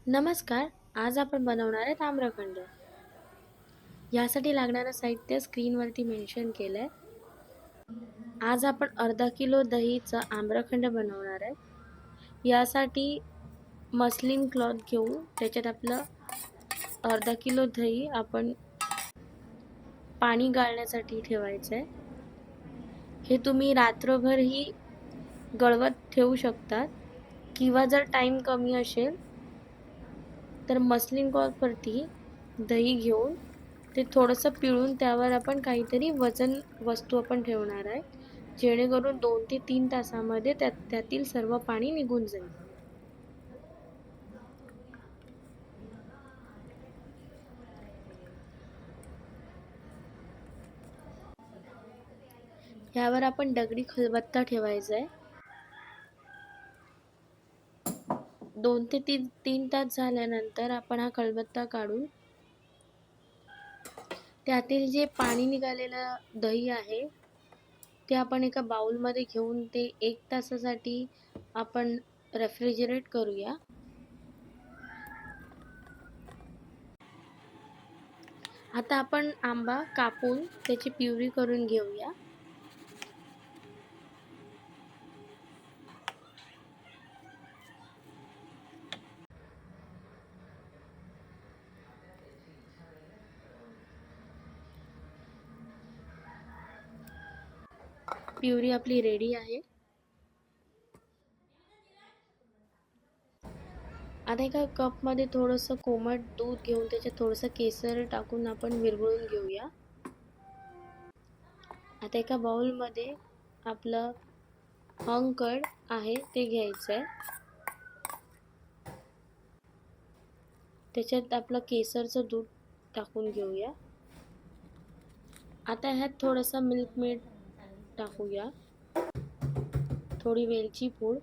नमस्कार. आज आपण बनवणार आहे आम्रखंड. यासाठी लागणारं साहित्य स्क्रीनवरती मेन्शन केलंय. आज आपण अर्धा किलो दहीचा आम्रखंड बनवणार आहे. यासाठी मस्लिन क्लॉथ घेऊ. त्याच्यात आपलं अर्धा किलो दही आपण पाणी गाळण्यासाठी ठेवायचं आहे. हे तुम्ही रात्रभरही गळवत ठेवू शकतात किंवा जर टाईम कमी असेल तर मस्लिन क्लॉथवरती दही घेऊन ते थोडंसं पिळून त्यावर आपण काहीतरी वजन वस्तू आपण ठेवणार आहे, जेणेकरून 2 ते 3 तासामध्ये त्यातील सर्व पाणी निघून जाईल. यावर आपण दगडी खलबत्ता ठेवायचा आहे. 2 ते 3 तास झाल्यानंतर आपण हा खलबत्ता काढून त्यातील जे पाणी निघालेलं दही आहे ते आपण एका बाउलमध्ये घेऊन ते 1 तासासाठी आपण रेफ्रिजरेट करूया. आता आपण आंबा कापून त्याची प्युरी करून घेऊया. प्युरी आपली रेडी आहे. आता एका कपमध्ये थोडंसं कोमट दूध घेऊन त्याच्यात थोडंसं केसर टाकून आपण विरघळून घेऊया. आता एका बाउलमध्ये आपलं हंकड आहे ते घ्यायचं आहे. त्याच्यात आपलं केसरचं दूध टाकून घेऊया. आता ह्यात थोडंसं मिल्क मेड टाकूया, थोडी वेलची पूड,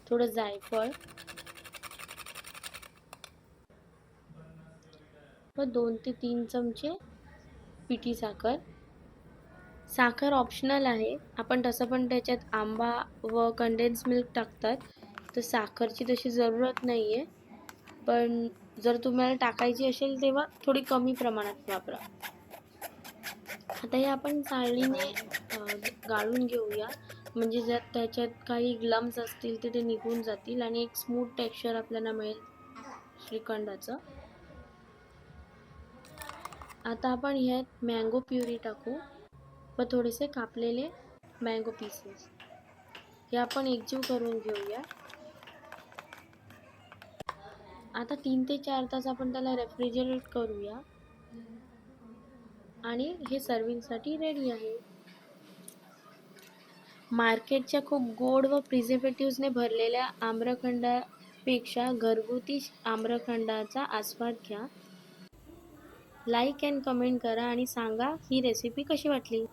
थोडं जायफळ व 2 ते 3 चमचे पिठी साखर. साखर ऑप्शनल आहे. आपण तसं पण त्याच्यात आंबा व कंडेन्स मिल्क टाकतात, तर साखरची तशी जरूरत नाही आहे. पण जर तुम्हाला टाकायची असेल तेव्हा थोडी कमी प्रमाणात वापरा. आता हे आपण चाळणीने गाळून घेऊया, म्हणजे जर त्याच्यात काही लम्स असतील तर ते निघून जातील आणि एक स्मूथ टेक्स्चर आपल्याला मिळेल श्रीखंडाचं. आता आपण ह्यात मँगो प्युरी टाकू व थोडेसे कापलेले मँगो पीसेस हे आपण एकजीव करून घेऊया. आता 3 ते 4 तास आपण त्याला रेफ्रिजरेट करूया आणि हे सर्विंगसाठी रेडी आहे. मार्केटच्या खूप गोड व प्रिझर्वेटिव्हने भरलेल्या आम्रखंडापेक्षा घरगुती आम्रखंडाचा आस्वाद घ्या. लाईक अँड कमेंट करा आणि सांगा ही रेसिपी कशी वाटली.